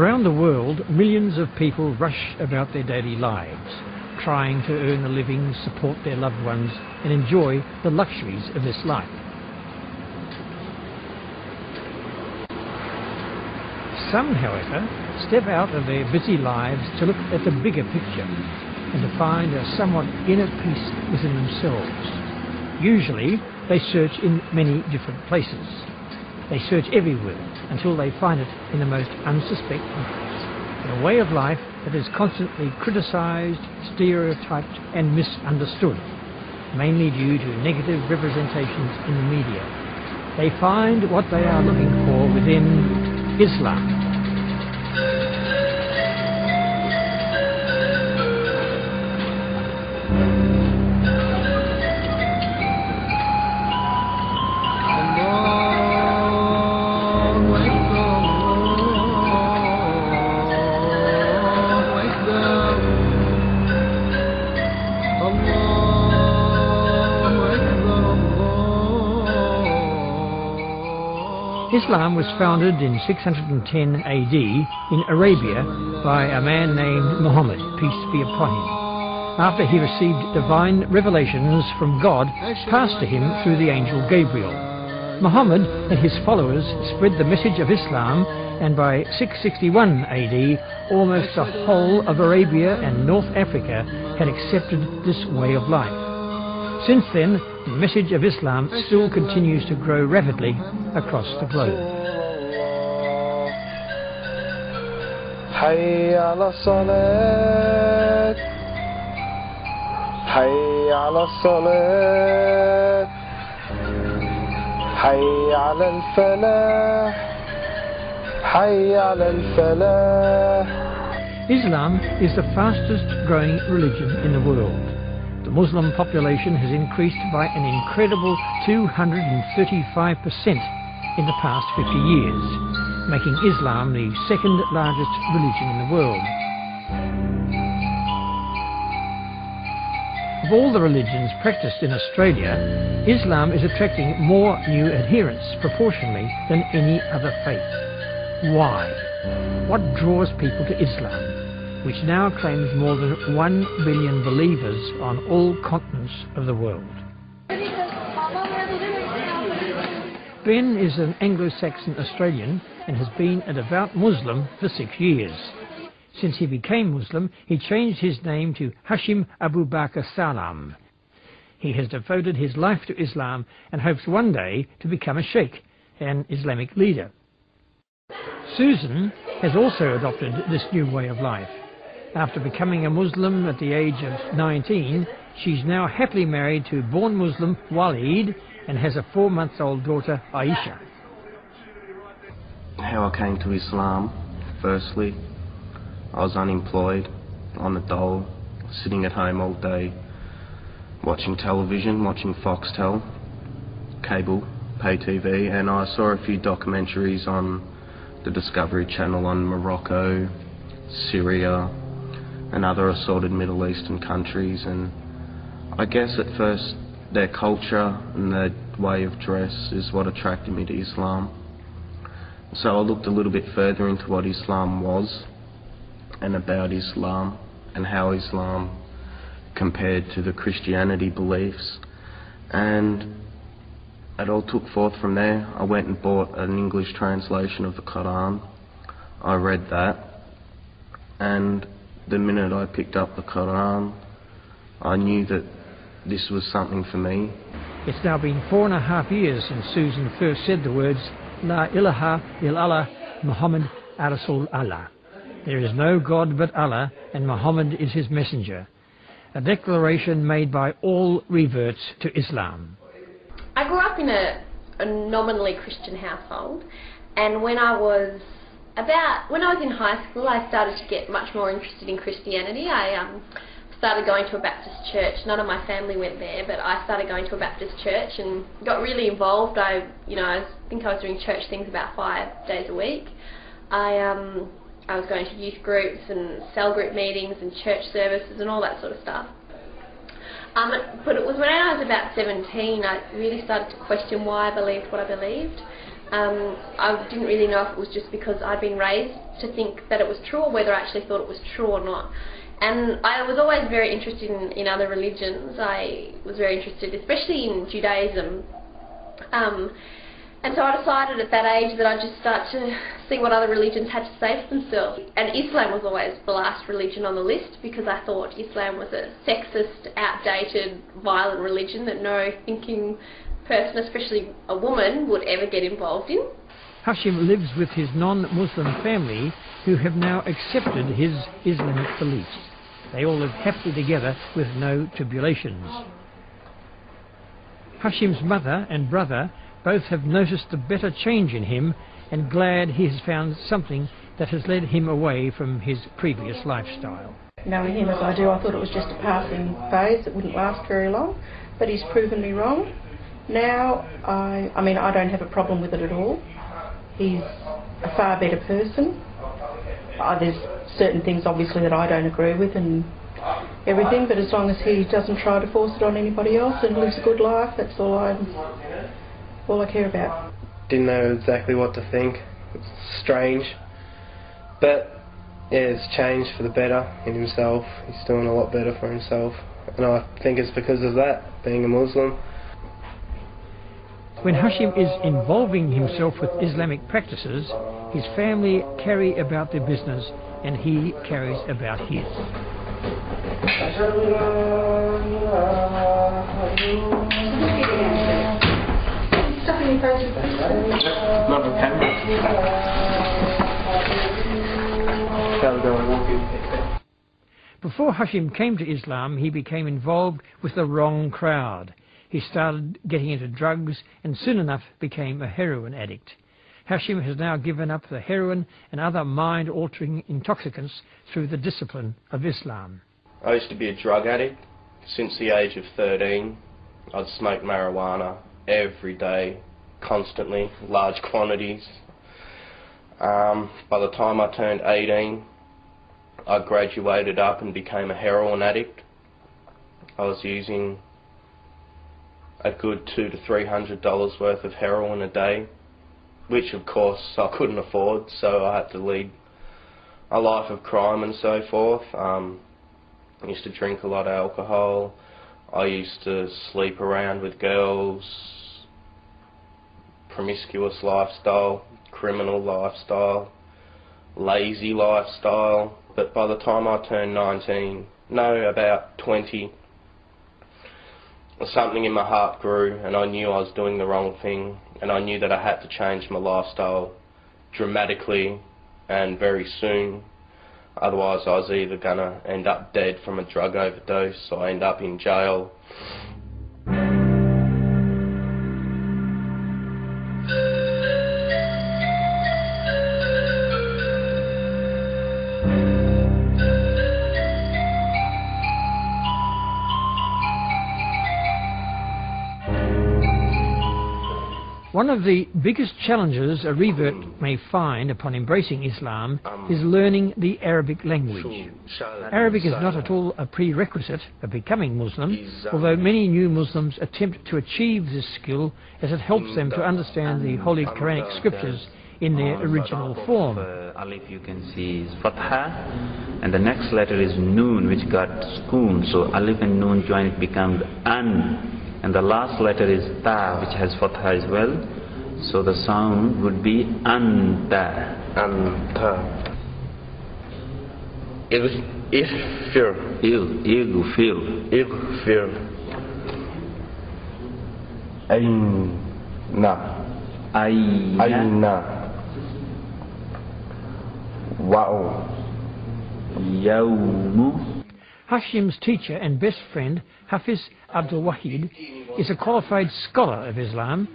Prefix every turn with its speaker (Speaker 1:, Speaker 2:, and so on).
Speaker 1: Around the world, millions of people rush about their daily lives, trying to earn a living, support their loved ones, and enjoy the luxuries of this life. Some, however, step out of their busy lives to look at the bigger picture and to find a somewhat inner peace within themselves. Usually, they search in many different places. They search everywhere until they find it in the most unsuspected, in a way of life that is constantly criticised, stereotyped and misunderstood, mainly due to negative representations in the media. They find what they are looking for within Islam. Islam was founded in 610 AD in Arabia by a man named Muhammad, peace be upon him, after he received divine revelations from God passed to him through the angel Gabriel. Muhammad and his followers spread the message of Islam, and by 661 AD, almost the whole of Arabia and North Africa had accepted this way of life. Since then, the message of Islam still continues to grow rapidly across the globe.
Speaker 2: حي على الصلاة حي على الصلاة حي على الفلاح حي على الفلاح.
Speaker 1: Islam is the fastest growing religion in the world. The Muslim population has increased by an incredible 235% in the past 50 years, making Islam the second largest religion in the world. Of all the religions practiced in Australia, Islam is attracting more new adherents proportionally than any other faith. Why? What draws people to Islam, which now claims more than 1 billion believers on all continents of the world? Ben is an Anglo-Saxon Australian and has been a devout Muslim for 6 years. Since he became Muslim, he changed his name to Hashim Abu Bakr Salam. He has devoted his life to Islam and hopes one day to become a sheikh, an Islamic leader. Susan has also adopted this new way of life. After becoming a Muslim at the age of 19, she's now happily married to born Muslim Waleed and has a 4-month-old daughter, Aisha.
Speaker 3: How I came to Islam, firstly, I was unemployed, on a dole, sitting at home all day, watching television, watching Foxtel, cable, pay TV, and I saw a few documentaries on the Discovery Channel on Morocco, Syria, and other assaulted Middle Eastern countries, and I guess at first their culture and their way of dress is what attracted me to Islam. So I looked a little bit further into what Islam was and about Islam and how Islam compared to the Christianity beliefs, and it all took forth from there. I went and bought an English translation of the Quran. I read that, and the minute I picked up the Quran, I knew that this was something for me.
Speaker 1: It's now been 4.5 years since Susan first said the words, La ilaha illallah Muhammad Rasul Allah. There is no God but Allah, and Muhammad is his messenger. A declaration made by all reverts to Islam.
Speaker 4: I grew up in a nominally Christian household, and when I was in high school, I started to get much more interested in Christianity. I started going to a Baptist church. None of my family went there, but I started going to a Baptist church and got really involved. I think I was doing church things about 5 days a week. I was going to youth groups and cell group meetings and church services and all that sort of stuff. But it was when I was about 17 I really started to question why I believed what I believed. I didn't really know if it was just because I'd been raised to think that it was true or whether I actually thought it was true or not. And I was always very interested in other religions. I was very interested, especially in Judaism. And so I decided at that age that I'd just start to see what other religions had to say for themselves. And Islam was always the last religion on the list because I thought Islam was a sexist, outdated, violent religion that no thinking person, especially a woman, would ever get involved in.
Speaker 1: Hashim lives with his non-Muslim family who have now accepted his Islamic beliefs. They all live happily together with no tribulations. Hashim's mother and brother both have noticed a better change in him and glad he has found something that has led him away from his previous lifestyle.
Speaker 5: Knowing him as I do, I thought it was just a passing phase that wouldn't last very long, but he's proven me wrong. Now, I mean, I don't have a problem with it at all. He's a far better person. There's certain things, obviously, that I don't agree with and everything, but as long as he doesn't try to force it on anybody else and lives a good life, that's all I care about.
Speaker 2: Didn't know exactly what to think. It's strange. But, yeah, it's changed for the better in himself. He's doing a lot better for himself. And I think it's because of that, being a Muslim.
Speaker 1: When Hashim is involving himself with Islamic practices, his family carry about their business and he carries about his. Before Hashim came to Islam, he became involved with the wrong crowd. He started getting into drugs and soon enough became a heroin addict. Hashim has now given up the heroin and other mind-altering intoxicants through the discipline of Islam.
Speaker 3: I used to be a drug addict. Since the age of 13, I'd smoke marijuana every day, constantly, large quantities. By the time I turned 18, I graduated up and became a heroin addict. I was using a good $200 to $300 worth of heroin a day, which of course I couldn't afford, so I had to lead a life of crime and so forth. I used to drink a lot of alcohol. I used to sleep around with girls, promiscuous lifestyle, criminal lifestyle, lazy lifestyle. But by the time I turned 20, something in my heart grew and I knew I was doing the wrong thing, and I knew that I had to change my lifestyle dramatically and very soon. Otherwise I was either going to end up dead from a drug overdose or end up in jail.
Speaker 1: One of the biggest challenges a revert may find upon embracing Islam is learning the Arabic language. Arabic is not at all a prerequisite of becoming Muslim, although many new Muslims attempt to achieve this skill as it helps them to understand the Holy Quranic scriptures in their original form.
Speaker 6: Alif you can see is Fatha, and the next letter is Noon, which got sukoon, so Alif and Noon join, it becomes An. And the last letter is Ta, which has Fatha as well. So the sound would be Anta.
Speaker 3: Anta. Ighfir.
Speaker 6: Ighfir.
Speaker 3: Ighfir. Ayna. Ayna. Wow.
Speaker 6: Yawmu.
Speaker 1: Hashim's teacher and best friend, Hafiz Abdul Wahid, is a qualified scholar of Islam